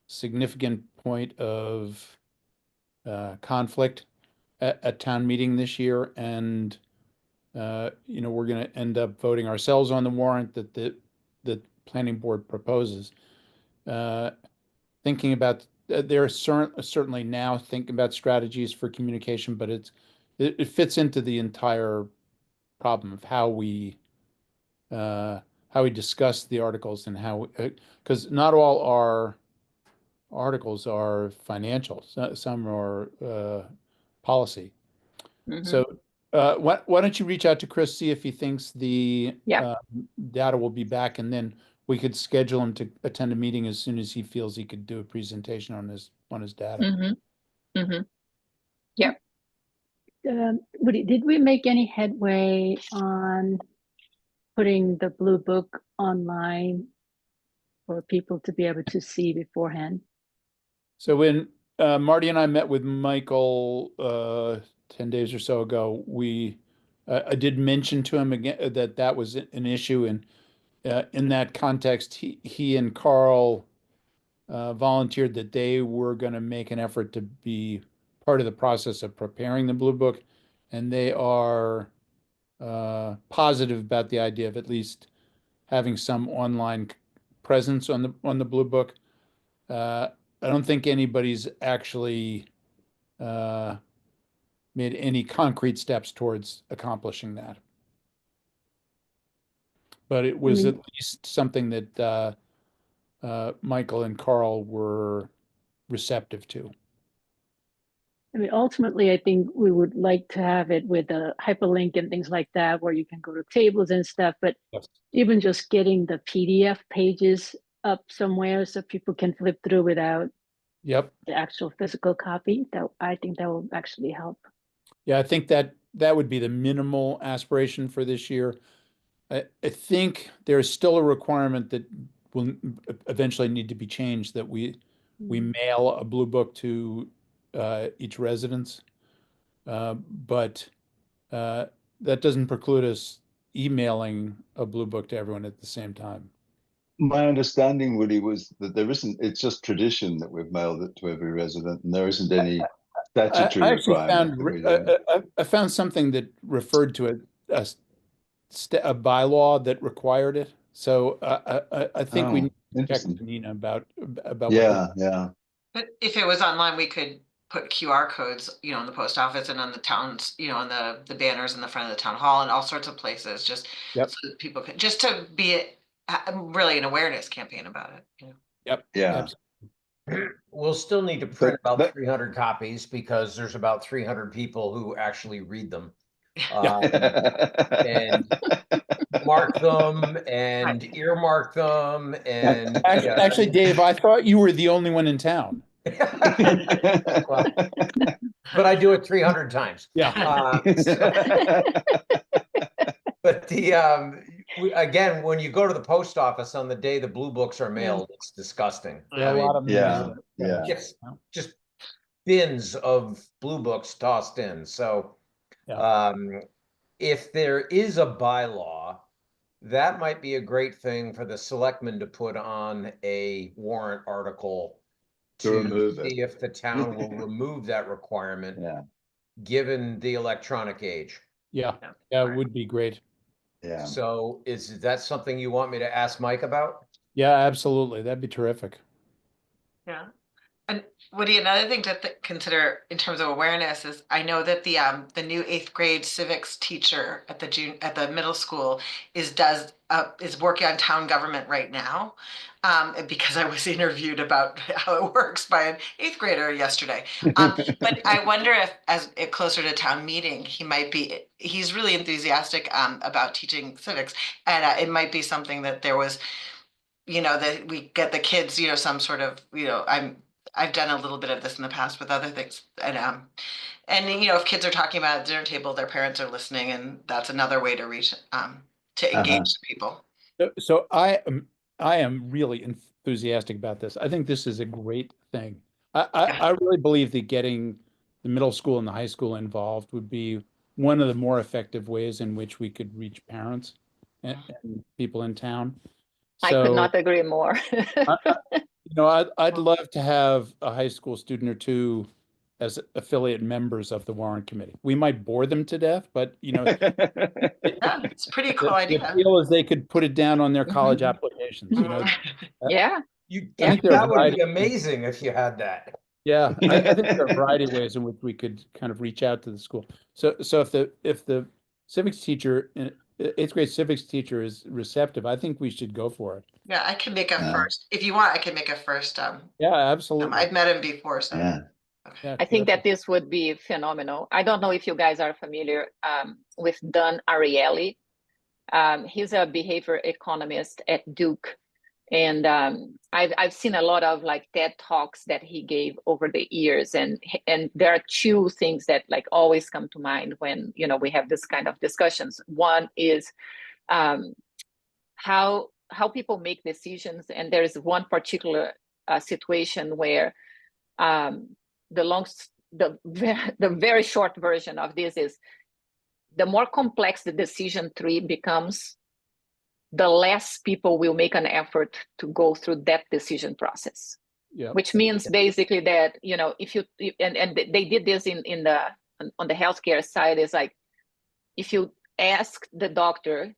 significant point of conflict at town meeting this year, and we're going to end up voting ourselves on the warrant that the planning board proposes. Thinking about they're certainly now thinking about strategies for communication, but it fits into the entire problem of how we discuss the articles, and how, because not all our articles are financial, some are policy. So why don't you reach out to Chris, see if he thinks the data will be back, and then we could schedule him to attend a meeting as soon as he feels he could do a presentation on his data. Yeah. Woody, did we make any headway on putting the Blue Book online for people to be able to see beforehand? So when Marty and I met with Michael 10 days or so ago, I did mention to him again that was an issue, and in that context, he and Carl volunteered that they were going to make an effort to be part of the process of preparing the Blue Book, and they are positive about the idea of at least having some online presence on the Blue Book. I don't think anybody's actually made any concrete steps towards accomplishing that. But it was at least something that Michael and Carl were receptive to. I mean, ultimately, I think we would like to have it with a hyperlink and things like that, where you can go to tables and stuff. But Yes. Even just getting the PDF pages up somewhere so people can flip through without Yep. the actual physical copy, I think that will actually help. Yeah, I think that would be the minimal aspiration for this year. I think there's still a requirement that will eventually need to be changed, that we mail a Blue Book to each residence, but that doesn't preclude us emailing a Blue Book to everyone at the same time. My understanding, Woody, was that it's just tradition that we've mailed it to every resident, and there isn't any statutory I actually requirement. I found something that referred to a bylaw that required it. So I think we need to check with Nina about Yeah. But if it was online, we could put QR codes, you know, in the post office and on the towns, you know, on the banners in the front of the town hall and all sorts of places, just Yep. so that people can, just to be really an awareness campaign about it, you know. Yep. Yeah. We'll still need to print about but- 300 copies because there's about 300 people who actually read them. And mark them and earmark them and Actually, Dave, I thought you were the only one in town. Well, but I do it 300 times. Yeah. But again, when you go to the post office on the day the blue books are mailed, it's disgusting. There are a lot of Yeah, yeah. Just bins of blue books tossed in. So if there is a bylaw, that might be a great thing for the selectmen to put on a warrant article To remove see it. if the town will remove that requirement, Yeah, given the electronic age. Yeah, it would be great. yeah. So is that something you want me to ask Mike about? Yeah, absolutely. That'd be terrific. Yeah. And Woody, another thing to consider in terms of awareness is I know that the new 8th grade civics teacher at the middle school is working on town government right now, because I was interviewed about how it works by an 8th grader yesterday. But I wonder if, as it closer to town meeting, he's really enthusiastic about teaching civics, and it might be something that there was, you know, that we get the kids, you know, some sort of, you know, I've done a little bit of this in the past with other things, and you know, if kids are talking about at dinner table, their parents are listening, and that's another way to reach to engage people. So I am really enthusiastic about this. I think this is a great thing. I really believe that getting the middle school and the high school involved would be one of the more effective ways in which we could reach parents and people in town. I could So, not agree more. you know, I'd love to have a high school student or two as affiliate members of the Warrant Committee. We might bore them to death, but you know, Yeah, it's a pretty cool the idea. deal is they could put it down on their college applications. You know, Yeah. I think there are That would variety- be amazing if you had that. Yeah, I think there are a variety of ways in which we could kind of reach out to the school. So if the civics teacher, 8th grade civics teacher is receptive, I think we should go for it. Yeah, I can make a first. If you want, I can make a first. Yeah, absolutely. I've met him before, so. Yeah. Yeah, I think that terrific. this would be phenomenal. I don't know if you guys are familiar with Don Ariely. He's a behavior economist at Duke. And I've seen a lot of like TED Talks that he gave over the years. And there are two things that like always come to mind when, you know, we have this kind of discussions. One is how people make decisions. And there's one particular situation where the very short version of this is the more complex the decision tree becomes, the less people will make an effort to go through that decision process. Yeah. Which means basically that, you know, if you and they did this on the healthcare side, is like if you ask the doctor,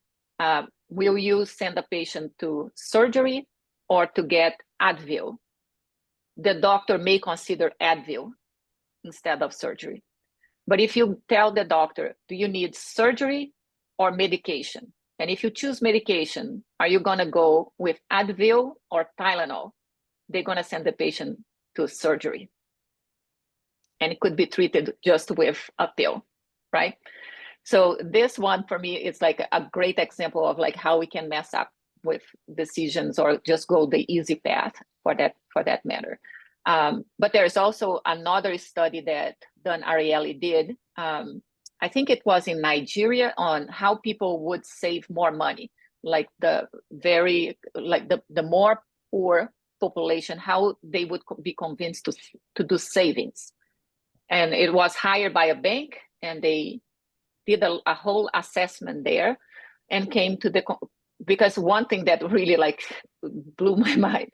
will you send a patient to surgery or to get Advil? The doctor may consider Advil instead of surgery. But if you tell the doctor, do you need surgery or medication? And if you choose medication, are you going to go with Advil or Tylenol? They're going to send the patient to surgery. And it could be treated just with a pill, right? So this one for me is like a great example of like how we can mess up with decisions or just go the easy path for that matter. But there's also another study that Don Ariely did. I think it was in Nigeria, on how people would save more money, like the more poor population, how they would be convinced to do savings. And it was hired by a bank, and they did a whole assessment there and came to because one thing that really like blew my mind,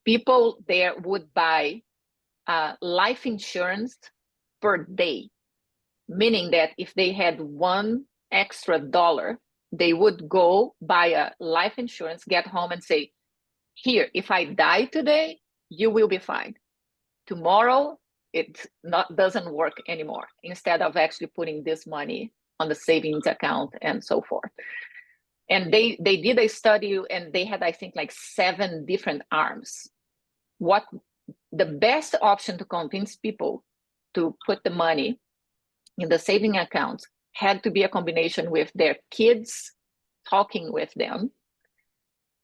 people there would buy life insurance per day, meaning that if they had $1 extra, they would go buy a life insurance, get home and say, here, if I die today, you will be fine. Tomorrow, it not doesn't work anymore, instead of actually putting this money on the savings account and so forth. And they did a study, and they had, I think, like 7 different arms. What the best option to convince people to put the money in the saving accounts had to be a combination with their kids talking with them,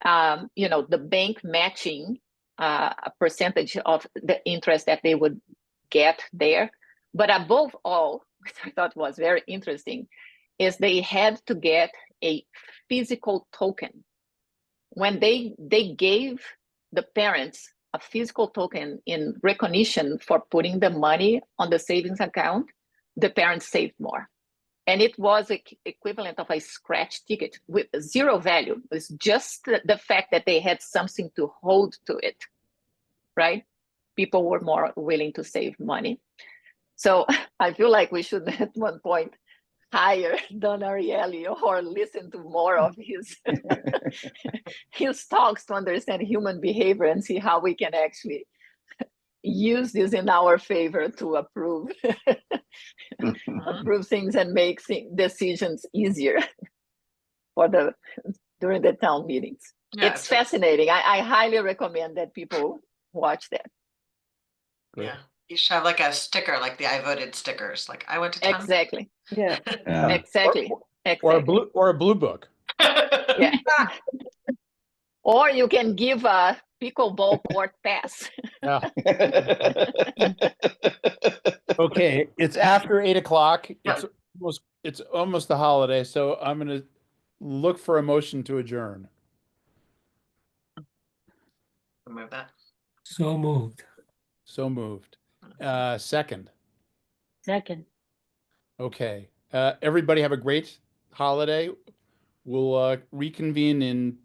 the bank matching a percentage of the interest that they would get there. But above all, which I thought was very interesting, is they had to get a physical token. When they gave the parents a physical token in recognition for putting the money on the savings account, the parents saved more. And it was equivalent of a scratch ticket with 0 value. It was just the fact that they had something to hold to it, right? People were more willing to save money. So I feel like we should at one point hire Don Ariely or listen to more of his his talks to understand human behavior and see how we can actually use this in our favor to approve approve things and make decisions easier during the town meetings. Yeah, It's fascinating. I highly recommend that people watch that. Yeah, you should have like a sticker, like the I voted stickers, like I went to town. Exactly. Yeah. Yeah. Exactly. Or a blue book. Yeah. Or you can give a pickleball court pass. Yeah. Okay, it's after 8 o'clock. Yep. It's almost the holiday, so I'm gonna look for a motion to adjourn. Remove that. So moved. So moved. Second. Second. Okay. Everybody have a great holiday. We'll reconvene in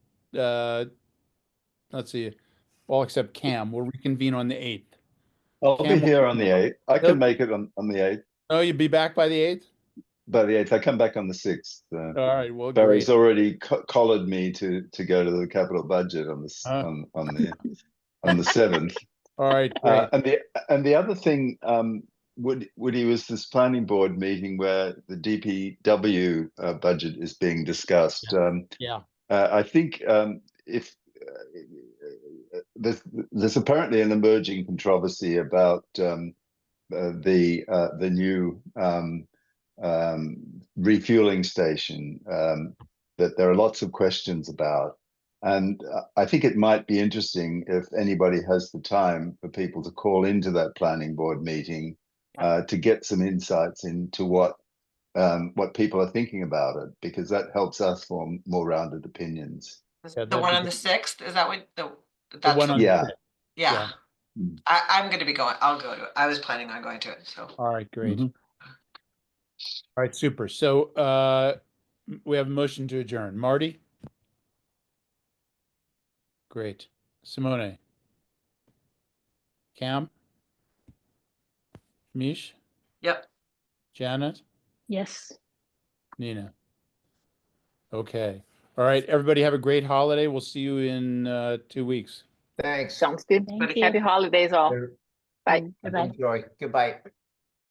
let's see, all except Cam. We'll reconvene on the 8th. I'll Cam, be here on the 8th. I Yep. can make it on the 8th. Oh, you'll be back by the 8th? By the 8th, I come back on the 6th. All right, well, Barry's great. already collared me to go to the capital budget on the 7th. All right, great. And the other thing, Woody, was this planning board meeting where the DPW budget is being discussed. Yeah. I think if there's apparently an emerging controversy about the new refueling station that there are lots of questions about. And I think it might be interesting if anybody has the time for people to call into that planning board meeting to get some insights into what people are thinking about it, because that helps us form more rounded opinions. Yeah, The one on the 6th, is that what The that's one on Yeah. yeah. Mm. I'm gonna be going. I'll go to it. I was planning on going to it. So All right, great. Mhm. All right, super. So we have a motion to adjourn. Marty? Great. Simone? Cam? Mish? yep. Janet? Yes. Nina? Okay. All right, everybody have a great holiday. We'll see you in 2 weeks. Thanks. Sounds good. Thank you. Happy holidays all. Bye. Bye-bye. Enjoy. Goodbye.